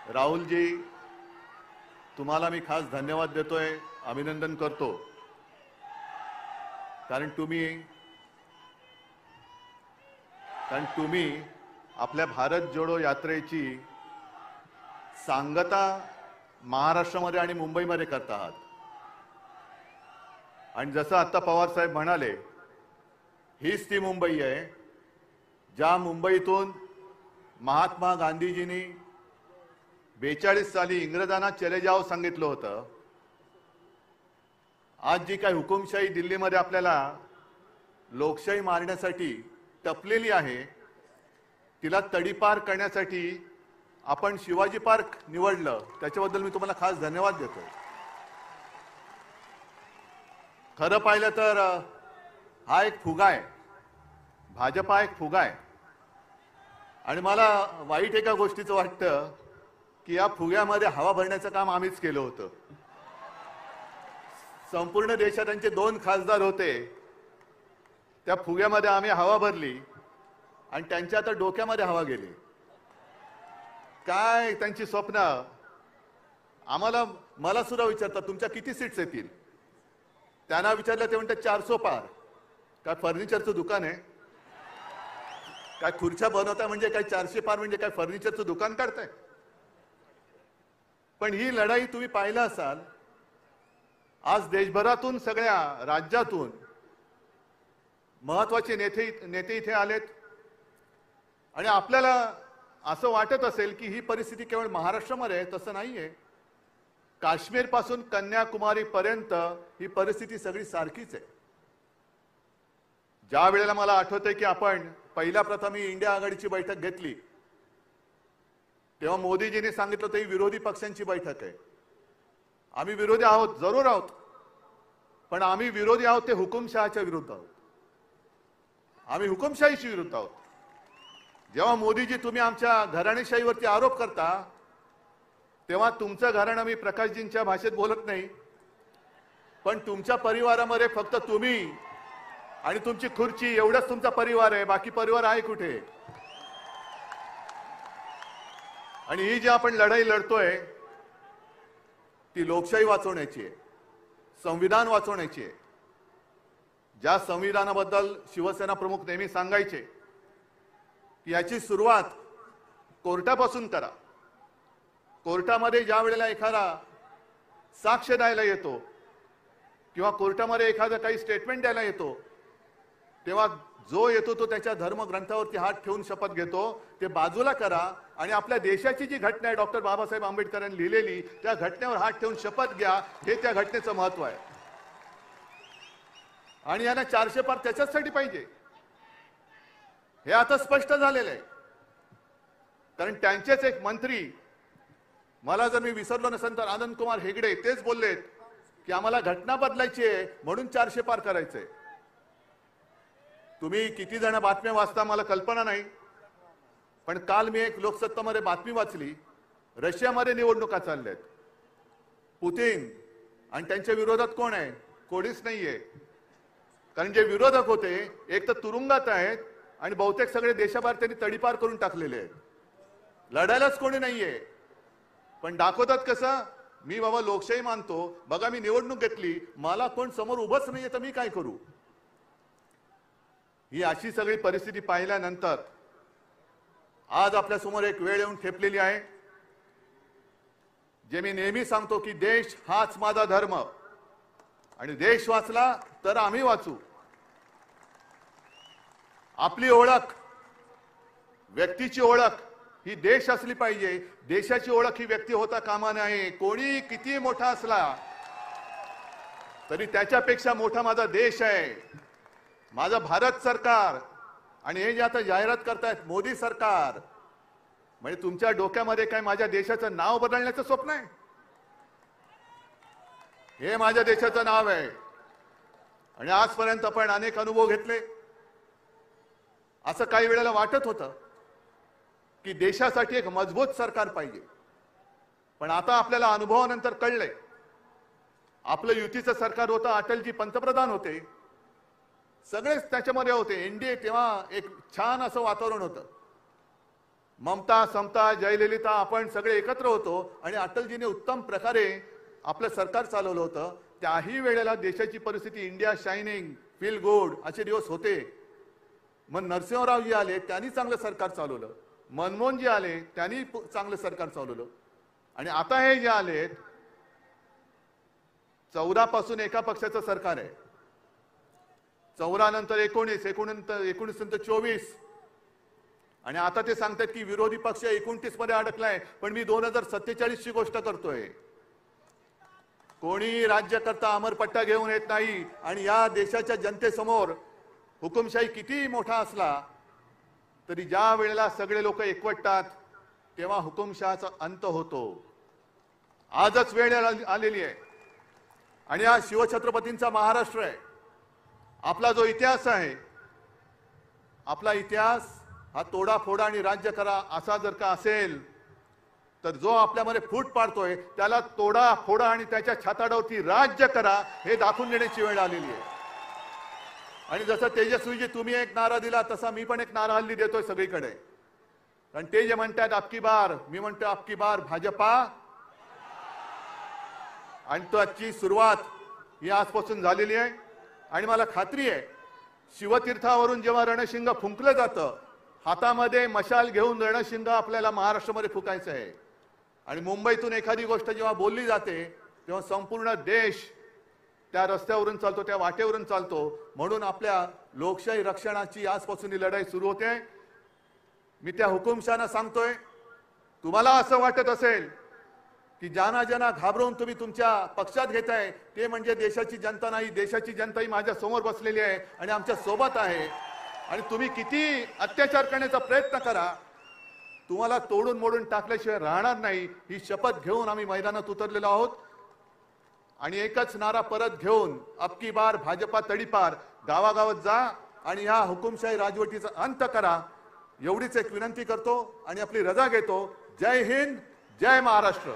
राहुलजी, तुम्हाला मी खास धन्यवाद देतोय, अभिनंदन करतो, कारण तुम्ही आपल्या भारत जोडो यात्रेची सांगता महाराष्ट्रामध्ये आणि मुंबईमध्ये करत आहात. आणि जसं आता पवार साहेब म्हणाले, हीच ती मुंबई आहे ज्या मुंबईतून महात्मा गांधीजींनी 42 साली इंग्रजांना चले जाओ सांगितलं होतं. आज जी काही हुकुमशाही दिल्लीमध्ये आपल्याला लोकशाही मारण्यासाठी टपलेली आहे, तिला तडीपार करण्यासाठी आपण शिवाजी पार्क निवडलं. त्याच्याबद्दल मी तुम्हाला खास धन्यवाद देतो. खरं पाहिलं तर हा एक फुगा आहे, भाजपा एक फुगा आहे. आणि मला वाईट एका गोष्टीचं वाटतं की या फुग्यामध्ये हवा भरण्याचं काम आम्हीच केलं होतं. संपूर्ण देशात त्यांचे 2 खासदार होते, त्या फुग्यामध्ये आम्ही हवा भरली आणि त्यांच्या आता डोक्यामध्ये हवा गेली. काय त्यांची स्वप्न. मला सुद्धा विचारतात तुमच्या किती सीट्स येतील. त्यांना विचारलं ते म्हणतात 400 पार. काय फर्निचरचं दुकान आहे काय? खुर्च्या बनवताय म्हणजे काय 400 पार म्हणजे काय फर्निचरचं दुकान काढताय? पण ही लढाई तुम्ही पाहिलं असाल, आज देशभरातून सगळ्या राज्यातून महत्त्वाचे नेते इथे आलेत. आणि आपल्याला असं वाटत असेल की ही परिस्थिती केवळ महाराष्ट्रामध्ये आहे, तसं नाहीये. काश्मीर पासून कन्याकुमारी पर्यंत ही परिस्थिती सगळी सारखीच आहे. ज्या वेळेला मला आठवतंय की आपण पहिल्या प्रथम ही इंडिया आघाडीची बैठक घेतली, तेव्हा मोदीजींनी सांगितलं होतं ही विरोधी पक्षांची बैठक आहे. आम्ही विरोधी आहोत, जरूर आहोत, पण आम्ही विरोधी आहोत ते हुकुमशहाच्या विरुद्ध आहोत. आम्ही हुकुमशाहीशी विरुद्ध आहोत. जेव्हा मोदीजी तुम्ही आमच्या घराणेशाहीवरती आरोप करता, तेव्हा तुमचं घराणं मी प्रकाशजींच्या भाषेत बोलत नाही, पण तुमच्या परिवारामध्ये फक्त तुम्ही आणि तुमची खुर्ची एवढंच तुमचा परिवार आहे. बाकी परिवार आहे कुठे? आणि ही जी आपण लढाई लढतोय ती लोकशाही वाचवण्याची आहे, संविधान वाचवण्याची आहे. ज्या संविधानाबद्दल शिवसेना प्रमुख नेहमी सांगायचे की याची सुरुवात कोर्टापासून करा. कोर्टामध्ये ज्या वेळेला एखादा साक्ष द्यायला येतो किंवा कोर्टामध्ये एखादा काही स्टेटमेंट द्यायला येतो, तेव्हा जो येतो तो त्याच्या धर्मग्रंथावरती हात ठेवून शपथ घेतो. ते बाजूला करा आणि आपल्या देशाची जी घटना आहे डॉक्टर बाबासाहेब आंबेडकरांनी लिहिलेली, त्या घटनेवर हात ठेवून शपथ घ्या. हे त्या घटनेचं महत्व आहे. आणि यांना 400 पार त्याच्यासाठी पाहिजे, हे आता स्पष्ट झालेलं आहे. कारण त्यांचेच एक मंत्री, मला जर मी विसरलो नसेल तर आनंद कुमार हेगडे, तेच बोललेत की आम्हाला घटना बदलायची आहे म्हणून 400 पार करायचंय. तुम्ही किती जण बातम्या वाचता मला कल्पना नाही, पण काल मी एक लोकसत्तामध्ये बातमी वाचली, रशियामध्ये निवडणुका चालल्यात. पुतिन आणि त्यांच्या विरोधात कोण आहे? कोणीच नाहीये. कारण जे विरोधक होते एक तर तुरुंगात आहेत आणि बहुतेक सगळे देशाबाहेर त्यांनी तडीपार करून टाकलेले आहेत. लढायलाच कोणी नाहीये. पण दाखवतात कसं, मी बाबा लोकशाही मानतो, बघा मी निवडणूक घेतली, मला कोण समोर उभंच नाहीये तर मी काय करू. ही अशी सगळी परिस्थिती पाहिल्यानंतर आज आपल्या समोर एक वेळ येऊन ठेपलेली आहे. जे मी नेहमी सांगतो की देश हाच माझा धर्म, आणि देश वाचला तर आम्ही वाचू. आपली ओळख, व्यक्तीची ओळख ही देश असली पाहिजे. देशाची ओळख ही व्यक्ती होता कामा नये. कोणी किती मोठा असला तरी त्याच्यापेक्षा मोठा माझा देश आहे, माझं भारत सरकार. आणि हे जे आता जाहिरात करतायत मोदी सरकार, म्हणजे तुमच्या डोक्यामध्ये काय माझ्या देशाचं नाव बदलण्याचं स्वप्न आहे? हे माझ्या देशाचं नाव आहे. आणि आजपर्यंत आपण अनेक अनुभव घेतले. असं काही वेळेला वाटत होतं की देशासाठी एक मजबूत सरकार पाहिजे, पण आता आपल्याला अनुभवानंतर कळलंय आपलं युतीचं सरकार होतं, अटलजी पंतप्रधान होते, सगळेच त्याच्यामध्ये होते. एनडीए तेव्हा एक छान असं वातावरण होतं. ममता समता जयललिता आपण सगळे एकत्र होतो आणि अटलजीने उत्तम प्रकारे आपलं सरकार चालवलं होतं. त्याही वेळेला देशाची परिस्थिती इंडिया शायनिंग फील गुड असे दिवस होते. मग नरसिंहरावजी आले, त्यांनी चांगलं सरकार चालवलं. मनमोहनजी आले, त्यांनी चांगलं सरकार चालवलं. आणि आता हे जे आलेत 14 पासून एका पक्षाचं सरकार आहे, 14 नंतर 19, 19 नंतर 24 आणि आता ते सांगतात की विरोधी पक्ष 29 मध्ये अडकलाय. पण मी 2047 ची गोष्ट करतोय. कोणी राज्यकर्ता अमरपट्टा घेऊन येत नाही. आणि या देशाच्या जनतेसमोर हुकुमशाही किती मोठा असला तरी ज्या वेळेला सगळे लोक एकवटतात तेव्हा हुकुमशहाचा अंत होतो. आजच वेळ आलेली आहे आणि हा शिवछत्रपतींचा महाराष्ट्र आहे. आपला जो इतिहास आहे, आपला इतिहास हा तोडाफोडा आणि राज्य करा असा जर का असेल तर जो आपल्यामध्ये फूट पाडतोय त्याला तोडा फोडा आणि त्याच्या छाताडावरती राज्य करा हे दाखवून देण्याची वेळ आलेली आहे. आणि जसं तेजस्वीजी तुम्ही एक नारा दिला तसा मी पण एक नारा हल्ली देतोय सगळीकडे. कारण ते जे म्हणतात अबकी बार, मी म्हणतो अबकी बार भाजपा. आणि त्याची सुरुवात ही आजपासून झालेली आहे. आणि मला खात्री आहे शिवतीर्थावरून जेव्हा रणशिंग फुंकलं जातं, हातामध्ये मशाल घेऊन रणशिंग आपल्याला महाराष्ट्रामध्ये फुकायचं आहे. आणि मुंबईतून एखादी गोष्ट जेव्हा बोलली जाते तेव्हा संपूर्ण देश त्या रस्त्यावरून चालतो, त्या वाटेवरून चालतो. म्हणून आपल्या लोकशाही रक्षणाची आजपासून ही लढाई सुरू होते. मी त्या हुकुमशहांना सांगतोय, तुम्हाला असं वाटत असेल की ज्यांना ज्यांना घाबरवून तुम्ही तुमच्या पक्षात घेताय ते म्हणजे देशाची जनता नाही. देशाची जनता ही माझ्या समोर बसलेली आहे आणि आमच्या सोबत आहे. आणि तुम्ही किती अत्याचार करण्याचा प्रयत्न करा, तुम्हाला तोडून मोडून टाकल्याशिवाय राहणार नाही. ही शपथ घेऊन आम्ही मैदानात उतरलेलो आहोत. आणि एकच नारा परत घेऊन अबकी बार भाजपा तडीपार, गावागावात जा आणि ह्या हुकुमशाही राजवटीचा अंत करा, एवढीच एक विनंती करतो आणि आपली रजा घेतो. जय हिंद, जय महाराष्ट्र.